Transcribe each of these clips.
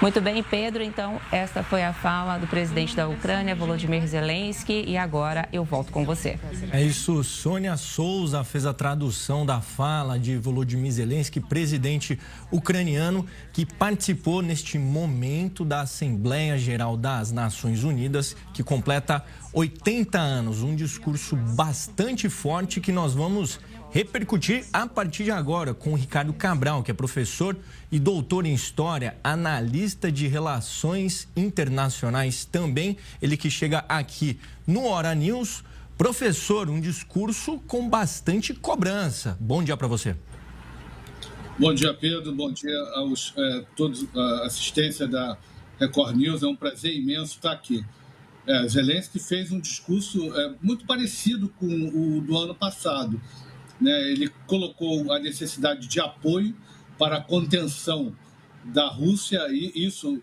Muito bem, Pedro. Então, esta foi a fala do presidente da Ucrânia, Volodymyr Zelensky, e agora eu volto com você. É isso, Sônia Souza fez a tradução da fala de Volodymyr Zelensky, presidente ucraniano, que participou neste momento da Assembleia Geral das Nações Unidas, que completa 80 anos. Um discurso bastante forte que nós vamos repercutir a partir de agora com o Ricardo Cabral, que é professor e doutor em História, analista de relações internacionais também. Ele que chega aqui no Hora News. Professor, um discurso com bastante cobrança. Bom dia para você. Bom dia, Pedro. Bom dia aos todos, a assistência da Record News. É um prazer imenso estar aqui. Zelensky fez um discurso muito parecido com o do ano passado. Ele colocou a necessidade de apoio para a contenção da Rússia, e isso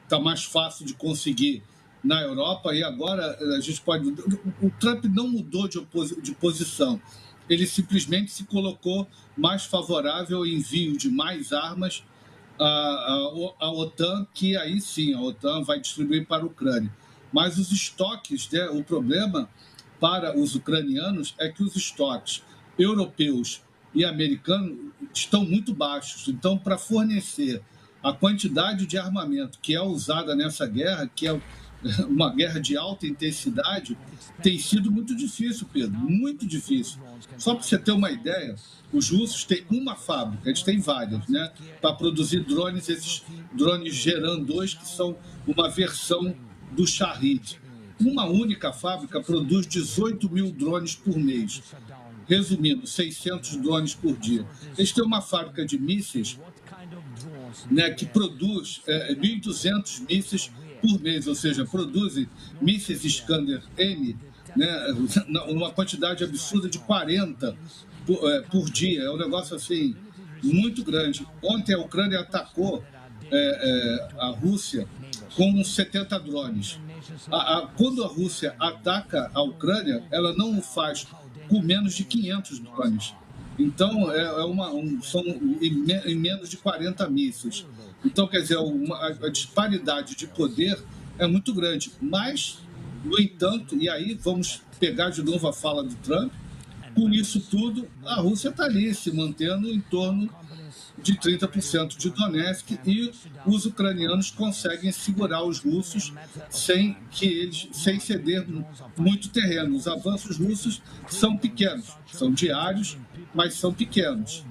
está mais fácil de conseguir na Europa. E agora a gente pode... O Trump não mudou de posição, ele simplesmente se colocou mais favorável ao envio de mais armas à OTAN, que aí sim a OTAN vai distribuir para a Ucrânia. Mas os estoques, o problema para os ucranianos é que os estoques europeus e americanos estão muito baixos. Então, para fornecer a quantidade de armamento que é usada nessa guerra, que é uma guerra de alta intensidade, tem sido muito difícil, Pedro, muito difícil. Só para você ter uma ideia, os russos têm uma fábrica, eles têm várias, para produzir drones, esses drones Geran 2, que são uma versão do Shahed. Uma única fábrica produz 18 mil drones por mês. Resumindo, 600 drones por dia. Eles têm uma fábrica de mísseis que produz 1.200 mísseis por mês, ou seja, produzem mísseis Iskander-M, uma quantidade absurda de 40 por dia. É um negócio assim muito grande. Ontem a Ucrânia atacou a Rússia com 70 drones. Quando a Rússia ataca a Ucrânia, ela não o faz com menos de 500 drones. Então, são em menos de 40 mísseis. Então, quer dizer, a disparidade de poder é muito grande. Mas, no entanto, e aí vamos pegar de novo a fala do Trump, com isso tudo, a Rússia está ali se mantendo em torno de 30% de Donetsk, e os ucranianos conseguem segurar os russos sem ceder muito terreno. Os avanços russos são pequenos, são diários, mas são pequenos.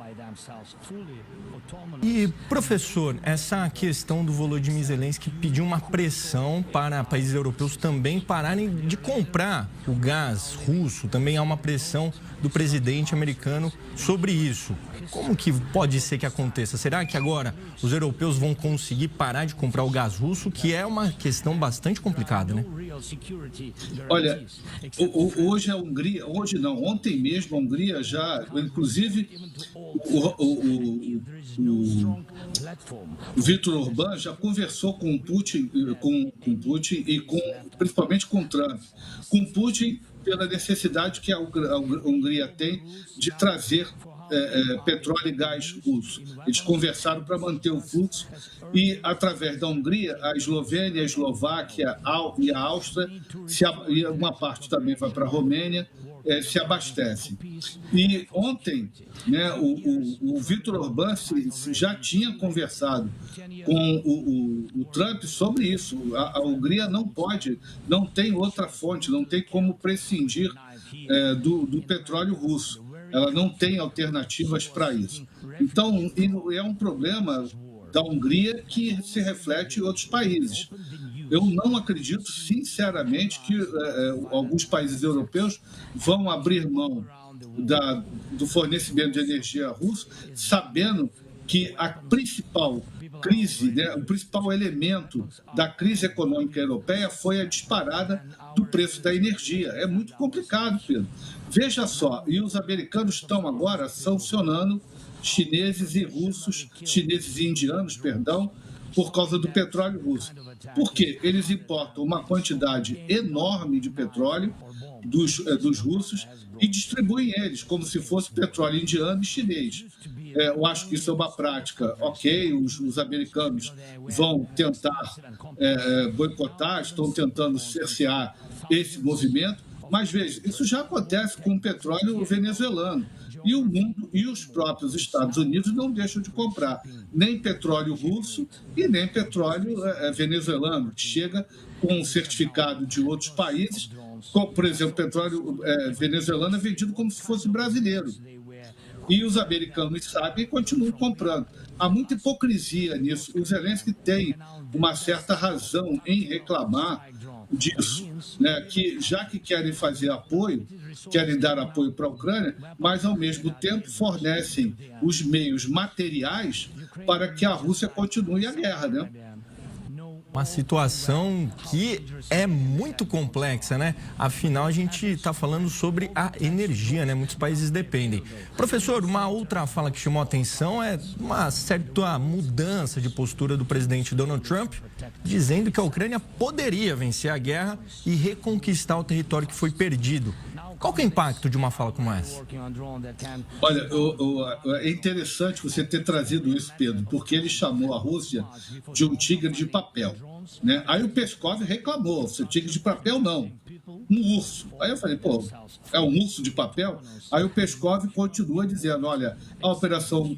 E, professor, essa questão do Volodymyr Zelensky pedir uma pressão para países europeus também pararem de comprar o gás russo, também há uma pressão do presidente americano sobre isso. Como que pode ser que aconteça? Será que agora os europeus vão conseguir parar de comprar o gás russo, que é uma questão bastante complicada, né? Olha, hoje a Hungria, ontem mesmo a Hungria já, inclusive o Viktor Orbán já conversou com Putin, e principalmente com Trump. Com Putin pela necessidade que a Hungria tem de trazer petróleo e gás russo. Eles conversaram para manter o fluxo e, através da Hungria, a Eslovênia, a Eslováquia e a Áustria, e uma parte também vai para a Romênia, se abastecem. E ontem, o Viktor Orbán já tinha conversado com o Trump sobre isso. A Hungria não tem outra fonte, não tem como prescindir do petróleo russo. Ela não tem alternativas para isso. Então, é um problema da Hungria que se reflete em outros países. Eu não acredito, sinceramente, que alguns países europeus vão abrir mão do fornecimento de energia russa, sabendo que a principal crise, o principal elemento da crise econômica europeia foi a disparada do preço da energia. É muito complicado, Pedro. Veja só, e os americanos estão agora sancionando chineses e indianos, por causa do petróleo russo. Por quê? Eles importam uma quantidade enorme de petróleo dos russos e distribuem eles como se fosse petróleo indiano e chinês. eu acho que isso é uma prática, ok, os americanos vão tentar boicotar, estão tentando cercear esse movimento, mas veja, isso já acontece com o petróleo venezuelano. E o mundo e os próprios Estados Unidos não deixam de comprar nem petróleo russo e nem petróleo venezuelano, que chega com um certificado de outros países, como, por exemplo, petróleo venezuelano é vendido como se fosse brasileiro. E os americanos sabem e continuam comprando. Há muita hipocrisia nisso. O Zelensky tem uma certa razão em reclamar disso, né? Que já que querem fazer apoio, querem dar apoio para a Ucrânia, mas ao mesmo tempo fornecem os meios materiais para que a Rússia continue a guerra, né? Uma situação que é muito complexa, né? Afinal, a gente está falando sobre a energia, né? Muitos países dependem. Professor, uma outra fala que chamou a atenção é uma certa mudança de postura do presidente Donald Trump, dizendo que a Ucrânia poderia vencer a guerra e reconquistar o território que foi perdido. Qual que é o impacto de uma fala como essa? Olha, é interessante você ter trazido isso, Pedro, porque ele chamou a Rússia de um tigre de papel, né? Aí o Peskov reclamou, seu tigre de papel não, um urso. Aí eu falei, pô, é um urso de papel? Aí o Peskov continua dizendo, olha, a operação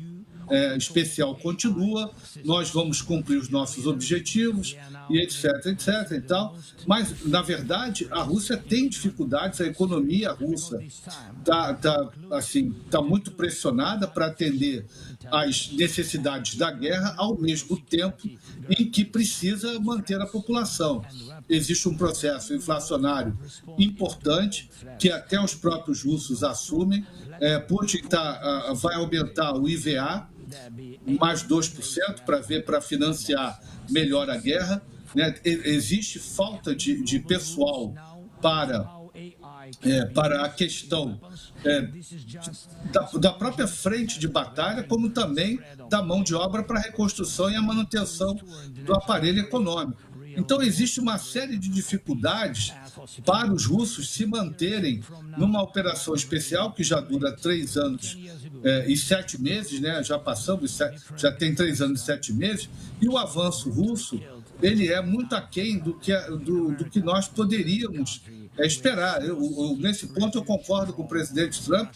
especial continua, nós vamos cumprir os nossos objetivos, e etc, etc e tal. Mas, na verdade, a Rússia tem dificuldades, a economia russa tá muito pressionada para atender às necessidades da guerra, ao mesmo tempo em que precisa manter a população. Existe um processo inflacionário importante, que até os próprios russos assumem. Putin vai aumentar o IVA, mais 2% para financiar melhor a guerra, né? Existe falta de pessoal para a questão da própria frente de batalha, como também da mão de obra para a reconstrução e a manutenção do aparelho econômico. Então, existe uma série de dificuldades para os russos se manterem numa operação especial que já dura 3 anos e 7 meses, né? Já tem 3 anos e 7 meses, e o avanço russo ele é muito aquém do que nós poderíamos esperar. Nesse ponto, eu concordo com o presidente Trump,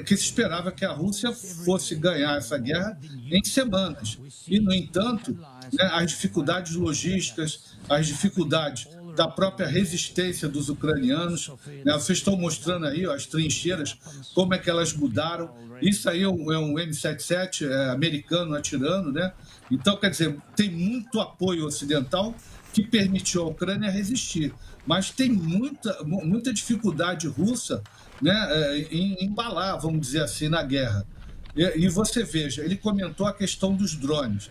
que se esperava que a Rússia fosse ganhar essa guerra em semanas. E, no entanto, né, as dificuldades logísticas, as dificuldades da própria resistência dos ucranianos, né? Vocês estão mostrando aí as trincheiras, como é que elas mudaram. Isso aí é um M77 americano atirando, né? Então, quer dizer, tem muito apoio ocidental que permitiu a Ucrânia resistir, mas tem muita dificuldade russa, né, em embalar, vamos dizer assim, na guerra. E você veja, ele comentou a questão dos drones.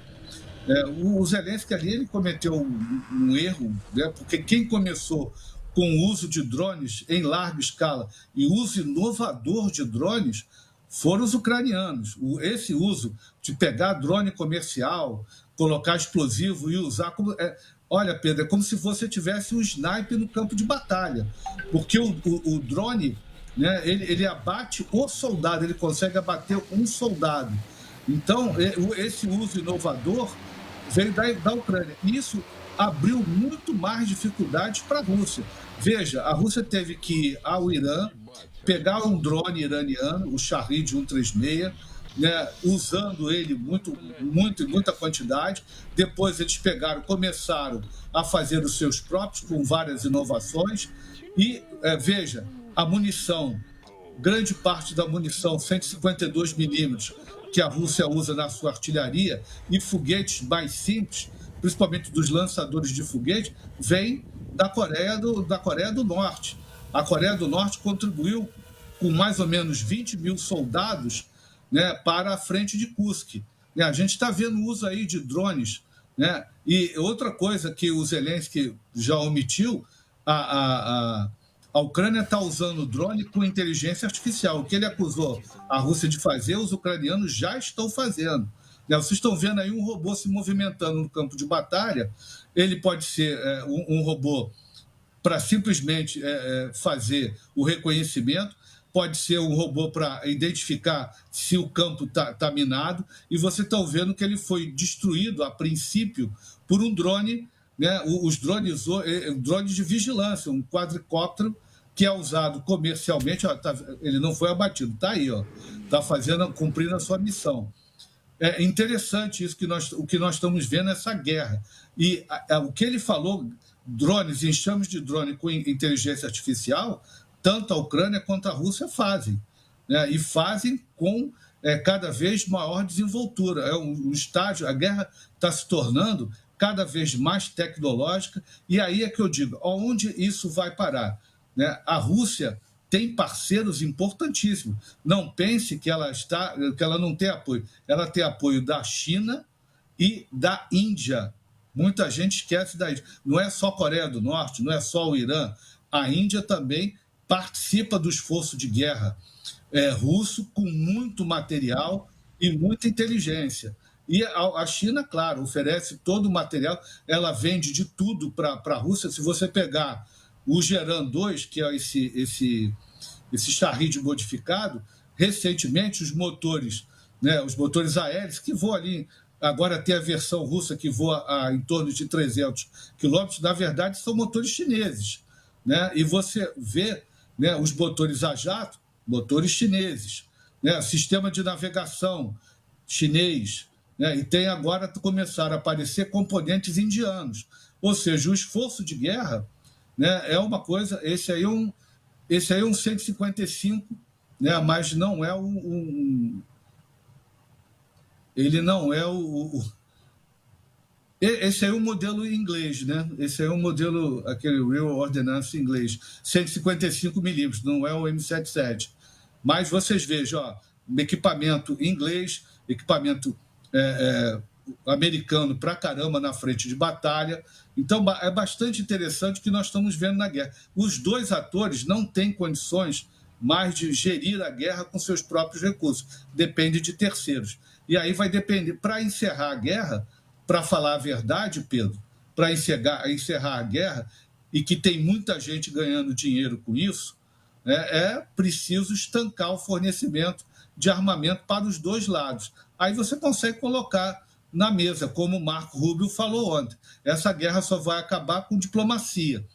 O Zelensky ali ele cometeu um erro, né, porque quem começou com o uso de drones em larga escala e uso inovador de drones foram os ucranianos. Esse uso de pegar drone comercial, colocar explosivo e usar como... Olha, Pedro, é como se você tivesse um sniper no campo de batalha, porque o drone, né, ele abate o soldado, ele consegue abater um soldado. Então, esse uso inovador veio da Ucrânia. Isso abriu muito mais dificuldades para a Rússia. Veja, a Rússia teve que ir ao Irã, pegar um drone iraniano, o Shahed 136, né, usando ele muita quantidade. Depois eles começaram a fazer os seus próprios, com várias inovações. E, veja, a munição, grande parte da munição 152 milímetros que a Rússia usa na sua artilharia e foguetes mais simples, principalmente dos lançadores de foguete, vem da Coreia do Norte. A Coreia do Norte contribuiu com mais ou menos 20 mil soldados, né, para a frente de Kursk. A gente está vendo o uso aí de drones, né? E outra coisa que o Zelensky já omitiu, a Ucrânia está usando drone com inteligência artificial. O que ele acusou a Rússia de fazer, os ucranianos já estão fazendo. Vocês estão vendo aí um robô se movimentando no campo de batalha. Ele pode ser um robô para simplesmente fazer o reconhecimento, pode ser um robô para identificar se o campo está minado, e você está vendo que ele foi destruído, a princípio, por um drone, né? Os drones de vigilância, um quadricóptero que é usado comercialmente. Ó, ele não foi abatido, está aí, está cumprindo a sua missão. É interessante isso, o que nós estamos vendo, essa guerra. E o que ele falou, drones, enxames de drone com inteligência artificial, tanto a Ucrânia quanto a Rússia fazem, né? E fazem com cada vez maior desenvoltura. Um estágio, a guerra está se tornando cada vez mais tecnológica, e aí é que eu digo, aonde isso vai parar, né? A Rússia tem parceiros importantíssimos. Não pense que ela não tem apoio. Ela tem apoio da China e da Índia. Muita gente esquece da Índia. Não é só a Coreia do Norte, não é só o Irã. A Índia também participa do esforço de guerra russo, com muito material e muita inteligência. E a China, claro, oferece todo o material, ela vende de tudo para a Rússia. Se você pegar o Geran 2, que é esse Shahed modificado, recentemente os motores, né, os motores aéreos que voam ali, agora tem a versão russa que voa em torno de 300 quilômetros, na verdade são motores chineses, né? E você vê, né, os motores a jato, motores chineses, né, sistema de navegação chinês, né, e tem agora começaram a aparecer componentes indianos. Ou seja, o esforço de guerra, né, é uma coisa. Esse aí é um 155, né, mas não é ele não é esse aí é um modelo inglês, né? Esse aí é um modelo, aquele Real Ordnance inglês, 155 milímetros, não é o M77. Mas vocês vejam, ó, equipamento inglês, equipamento americano pra caramba na frente de batalha. Então, é bastante interessante o que nós estamos vendo na guerra. Os dois atores não têm condições mais de gerir a guerra com seus próprios recursos. Depende de terceiros. E aí vai depender. Para encerrar a guerra, para falar a verdade, Pedro, para encerrar a guerra, e que tem muita gente ganhando dinheiro com isso, é preciso estancar o fornecimento de armamento para os dois lados. Aí você consegue colocar na mesa, como o Marco Rubio falou ontem. Essa guerra só vai acabar com diplomacia.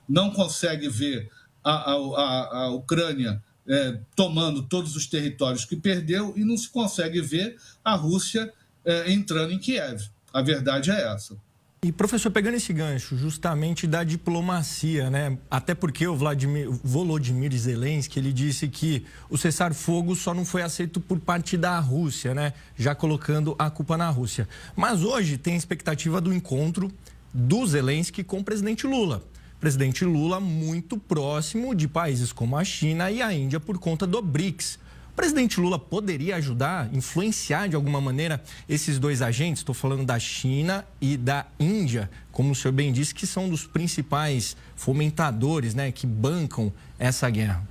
Não consegue ver a Ucrânia tomando todos os territórios que perdeu, e não se consegue ver a Rússia entrando em Kiev. A verdade é essa. E, professor, pegando esse gancho justamente da diplomacia, né? Até porque o Volodymyr Zelensky, ele disse que o cessar-fogo só não foi aceito por parte da Rússia, né? Já colocando a culpa na Rússia. Mas hoje tem a expectativa do encontro do Zelensky com o presidente Lula. Presidente Lula muito próximo de países como a China e a Índia por conta do BRICS. O presidente Lula poderia ajudar, influenciar de alguma maneira esses dois agentes? Estou falando da China e da Índia, como o senhor bem disse, que são dos principais fomentadores, né, que bancam essa guerra.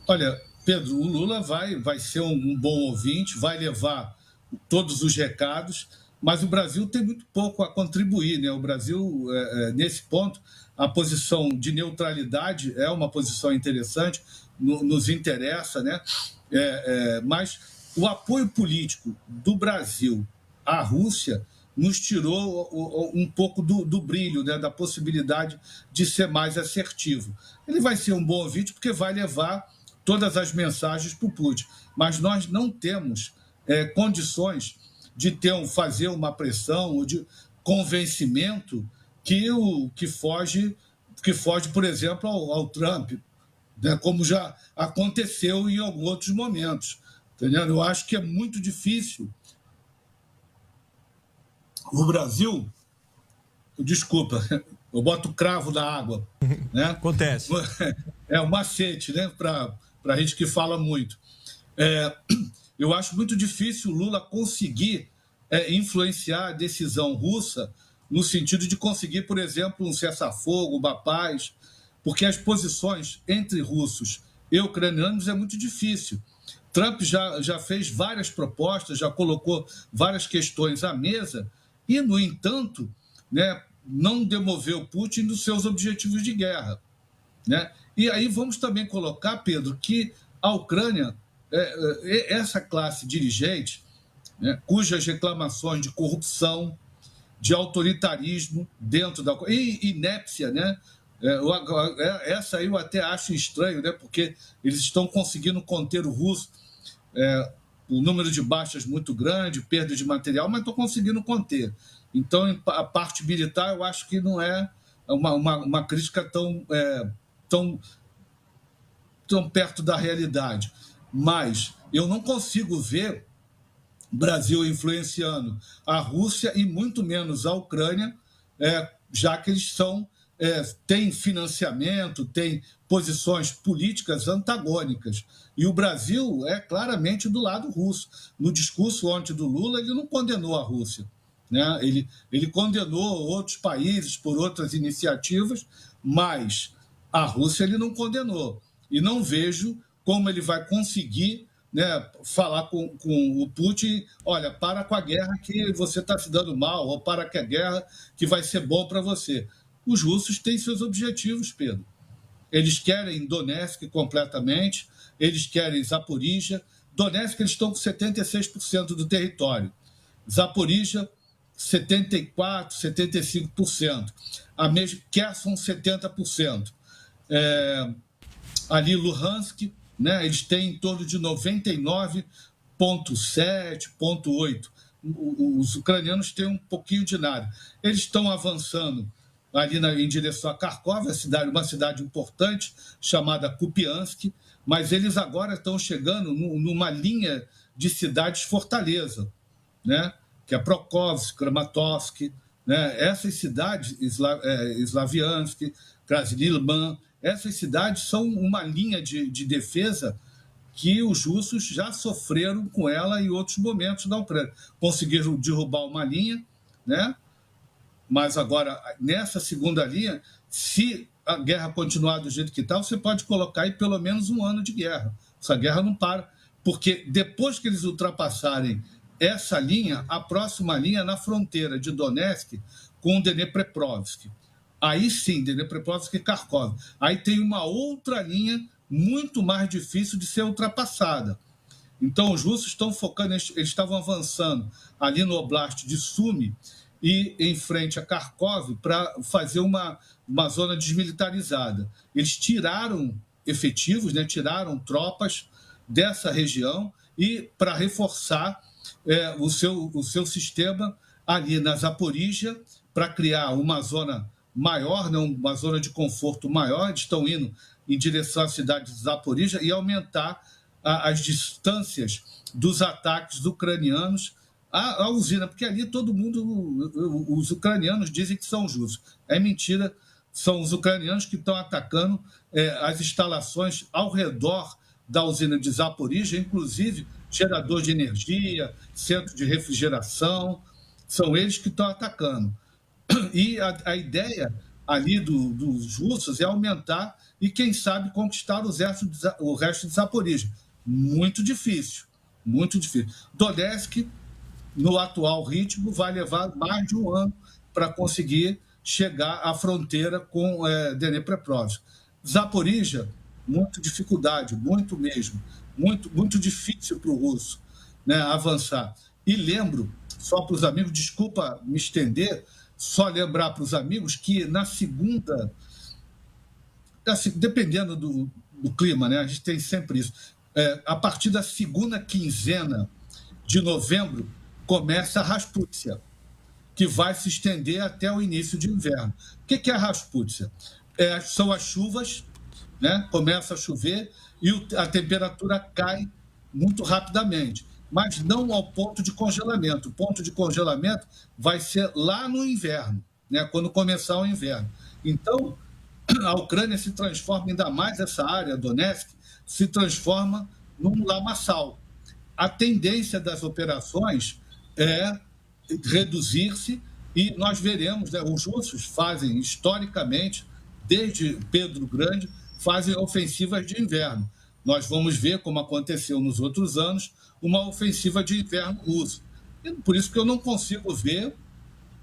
Olha, Pedro, o Lula vai ser um bom ouvinte, vai levar todos os recados, mas o Brasil tem muito pouco a contribuir, né? O Brasil, nesse ponto, a posição de neutralidade é uma posição interessante, nos interessa, né? Mas o apoio político do Brasil à Rússia nos tirou um pouco do brilho, né? Da possibilidade de ser mais assertivo. Ele vai ser um bom ouvinte porque vai levar todas as mensagens para o Putin, mas nós não temos condições de fazer uma pressão ou de convencimento que foge, por exemplo, ao Trump, né, como já aconteceu em alguns outros momentos. Entendeu? Eu acho que é muito difícil. O Brasil, desculpa, eu boto o cravo na água. Né? Acontece. É um macete, né, para a gente que fala muito. Eu acho muito difícil o Lula conseguir influenciar a decisão russa no sentido de conseguir, por exemplo, um cessar-fogo, uma paz, porque as posições entre russos e ucranianos é muito difícil. Trump já fez várias propostas, já colocou várias questões à mesa e, no entanto, né, não demoveu Putin dos seus objetivos de guerra. né? E aí vamos também colocar, Pedro, que a Ucrânia, essa classe dirigente, né, cujas reclamações de corrupção, de autoritarismo dentro da... E inépcia, né? Essa aí eu até acho estranho, né? Porque eles estão conseguindo conter o russo, o número de baixas muito grande, perda de material, mas estão conseguindo conter. Então, a parte militar, eu acho que não é uma crítica tão perto da realidade. Mas eu não consigo ver Brasil influenciando a Rússia e muito menos a Ucrânia, já que eles têm financiamento, têm posições políticas antagônicas. E o Brasil é claramente do lado russo. No discurso ontem do Lula, ele não condenou a Rússia, né? Ele condenou outros países por outras iniciativas, mas a Rússia ele não condenou. E não vejo como ele vai conseguir, né, falar com o Putin, olha, para com a guerra que você está se dando mal, ou para com a guerra que vai ser bom para você. Os russos têm seus objetivos, Pedro. Eles querem Donetsk completamente, eles querem Zaporíjia. Donetsk eles estão com 76% do território. Zaporíjia, 74%, 75%. A mesma Kherson, 70%. Ali Luhansk, né, eles têm em torno de 99,7%, 0,8%. Os ucranianos têm um pouquinho de nada. Eles estão avançando ali em direção a Kharkov, uma cidade importante chamada Kupiansk, mas eles agora estão chegando numa linha de cidades fortaleza, né, que é Prokhovsk, Kramatorsk, né, essas cidades, Slaviansk, Krasnilman, essas cidades são uma linha de defesa que os russos já sofreram com ela em outros momentos da Ucrânia. Conseguiram derrubar uma linha, né? Mas agora, nessa segunda linha, se a guerra continuar do jeito que está, você pode colocar aí pelo menos 1 ano de guerra. Essa guerra não para, porque depois que eles ultrapassarem essa linha, a próxima linha é na fronteira de Donetsk com Dnepropetrovsk. Aí sim, Dnepropetrovsk e Kharkov. Aí tem uma outra linha muito mais difícil de ser ultrapassada. Então, os russos estão focando, eles estavam avançando ali no Oblast de Sumy e em frente a Kharkov para fazer uma zona desmilitarizada. Eles tiraram efetivos, né, tiraram tropas dessa região e para reforçar o seu sistema ali na Zaporíjia, para criar uma zona maior, né, uma zona de conforto maior. Eles estão indo em direção à cidade de Zaporíjia e aumentar as distâncias dos ataques ucranianos à usina, porque ali todo mundo, os ucranianos dizem que são justos. É mentira, são os ucranianos que estão atacando as instalações ao redor da usina de Zaporíjia, inclusive gerador de energia, centro de refrigeração, são eles que estão atacando. E a ideia ali dos russos é aumentar e, quem sabe, conquistar o resto de Zaporíjia. Muito difícil, muito difícil. Donetsk, no atual ritmo, vai levar mais de 1 ano para conseguir chegar à fronteira com Dnepropetrovsk. Zaporíjia, muita dificuldade, muito mesmo, muito difícil para o russo, né, avançar. E lembro, só para os amigos, desculpa me estender, só lembrar para os amigos que na segunda, dependendo do clima, né, a gente tem sempre isso, a partir da segunda quinzena de novembro começa a Rasputsia, que vai se estender até o início de inverno. O que é a Rasputsia? São as chuvas, né? Começa a chover e a temperatura cai muito rapidamente, mas não ao ponto de congelamento. O ponto de congelamento vai ser lá no inverno, né? Quando começar o inverno. Então, a Ucrânia se transforma ainda mais, essa área, Donetsk, se transforma num lamaçal. A tendência das operações é reduzir-se e nós veremos, né, os russos fazem, historicamente, desde Pedro o Grande, fazem ofensivas de inverno. Nós vamos ver, como aconteceu nos outros anos, uma ofensiva de inverno russa. E por isso que eu não consigo ver,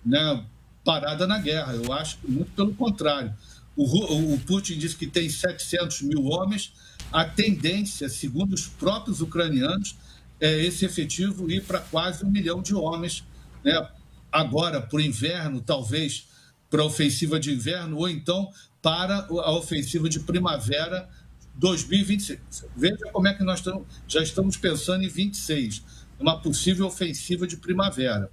né, parada na guerra. Eu acho que muito pelo contrário. O Putin diz que tem 700 mil homens. A tendência, segundo os próprios ucranianos, é esse efetivo ir para quase 1 milhão de homens, né? Agora, para o inverno, talvez para a ofensiva de inverno, ou então para a ofensiva de primavera 2026. Veja como é que nós já estamos pensando em 26, uma possível ofensiva de primavera.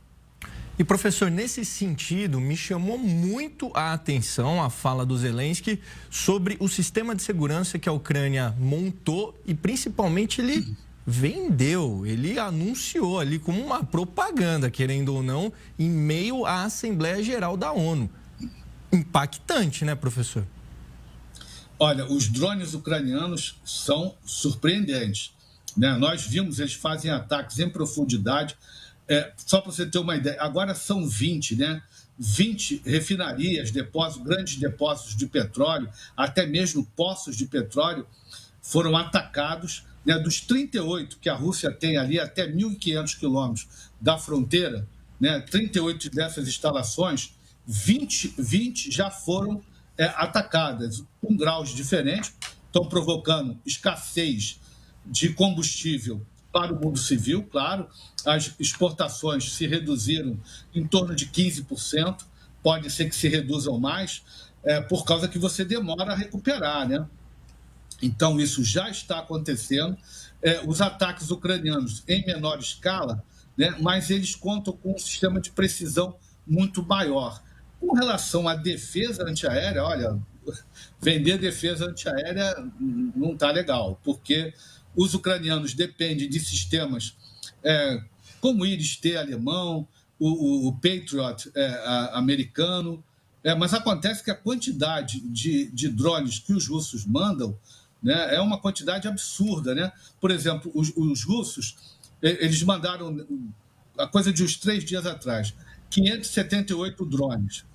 E, professor, nesse sentido, me chamou muito a atenção a fala do Zelensky sobre o sistema de segurança que a Ucrânia montou e, principalmente, ele vendeu, ele anunciou ali como uma propaganda, querendo ou não, em meio à Assembleia Geral da ONU. Impactante, né, professor? Olha, os drones ucranianos são surpreendentes, né? Nós vimos, eles fazem ataques em profundidade. Só para você ter uma ideia, agora são 20, né? 20 refinarias, depósitos, grandes depósitos de petróleo, até mesmo poços de petróleo, foram atacados, né? Dos 38 que a Rússia tem ali, até 1.500 quilômetros da fronteira, né? 38 dessas instalações, 20 já foram atacadas, com graus diferentes, estão provocando escassez de combustível para o mundo civil, claro. As exportações se reduziram em torno de 15%, pode ser que se reduzam mais, por causa que você demora a recuperar, né? Então, isso já está acontecendo. Os ataques ucranianos em menor escala, né? Mas eles contam com um sistema de precisão muito maior. Com relação à defesa antiaérea, olha, vender defesa antiaérea não está legal, porque os ucranianos dependem de sistemas como o IRIS-T alemão, o Patriot americano, mas acontece que a quantidade de drones que os russos mandam, né, é uma quantidade absurda, né? Por exemplo, os russos, eles mandaram, a coisa de uns 3 dias atrás, 578 drones.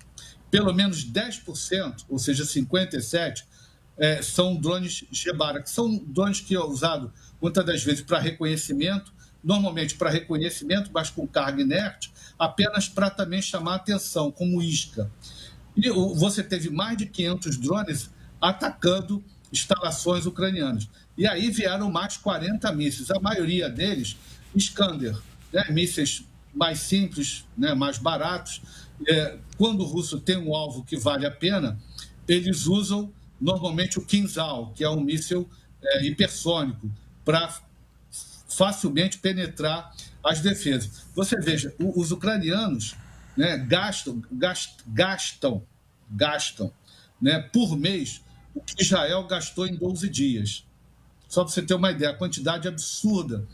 Pelo menos 10%, ou seja, 57%, são drones Gebara, que são drones que é usado muitas das vezes para reconhecimento, normalmente para reconhecimento, mas com carga inerte, apenas para também chamar a atenção, como isca. E você teve mais de 500 drones atacando instalações ucranianas. E aí vieram mais 40 mísseis, a maioria deles Iskander, né? Mísseis mais simples, né? Mais baratos. Quando o russo tem um alvo que vale a pena, eles usam normalmente o Kinzhal, que é um míssil hipersônico, para facilmente penetrar as defesas. Você veja, os ucranianos, né, gastam, né, por mês o que Israel gastou em 12 dias. Só para você ter uma ideia, a quantidade absurda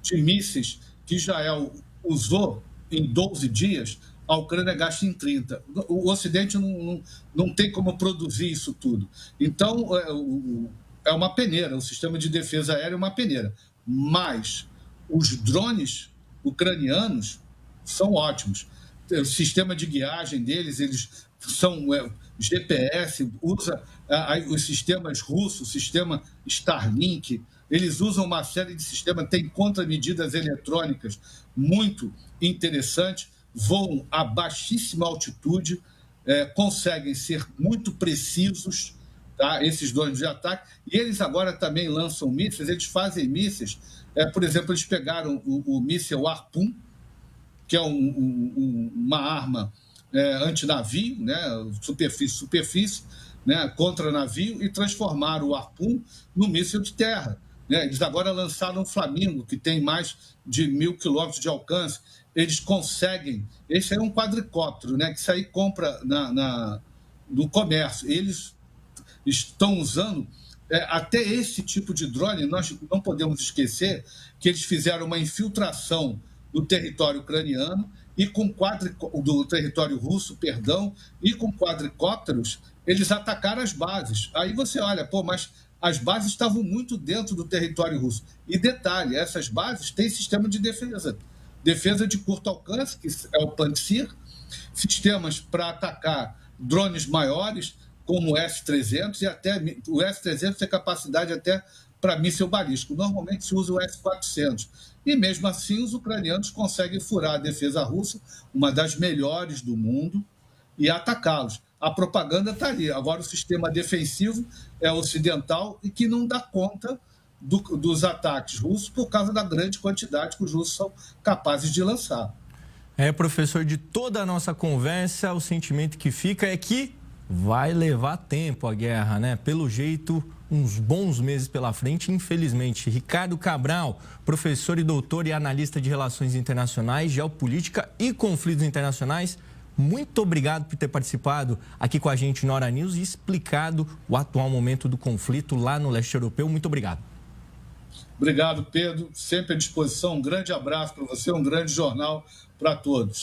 de mísseis que Israel usou em 12 dias, a Ucrânia gasta em 30. O Ocidente não tem como produzir isso tudo. Então, é uma peneira, o sistema de defesa aérea é uma peneira. Mas os drones ucranianos são ótimos. O sistema de guiagem deles, eles são GPS, usa os sistemas russos, o sistema Starlink, eles usam uma série de sistemas, tem contramedidas eletrônicas muito interessantes, voam a baixíssima altitude, conseguem ser muito precisos, tá? Esses drones de ataque, e eles agora também lançam mísseis, eles fazem mísseis, por exemplo, eles pegaram o míssil Harpoon, que é uma arma antinavio, né? superfície, né? Contra navio, e transformaram o Harpoon no míssil de terra, né? Eles agora lançaram o Flamingo, que tem mais de 1.000 quilômetros de alcance. Eles conseguem... Esse é um quadricóptero, né? Que isso aí compra no comércio. Eles estão usando até esse tipo de drone. Nós não podemos esquecer que eles fizeram uma infiltração do território ucraniano e do território russo, perdão, e com quadricópteros eles atacaram as bases. Aí você olha, mas as bases estavam muito dentro do território russo. E detalhe, essas bases têm sistema de defesa de curto alcance, que é o Pantsir, sistemas para atacar drones maiores, como o S-300, e até o S-300 tem capacidade até para míssil balístico. Normalmente se usa o S-400. E mesmo assim os ucranianos conseguem furar a defesa russa, uma das melhores do mundo, e atacá-los. a propaganda está ali. Agora, o sistema defensivo é ocidental e que não dá conta dos ataques russos por causa da grande quantidade que os russos são capazes de lançar. Professor, de toda a nossa conversa, o sentimento que fica é que vai levar tempo a guerra, né? Pelo jeito, uns bons meses pela frente, infelizmente. Ricardo Cabral, professor e doutor e analista de relações internacionais, geopolítica e conflitos internacionais, muito obrigado por ter participado aqui com a gente no Hora News e explicado o atual momento do conflito lá no leste europeu. Muito obrigado. Obrigado, Pedro. Sempre à disposição. Um grande abraço para você, um grande jornal para todos.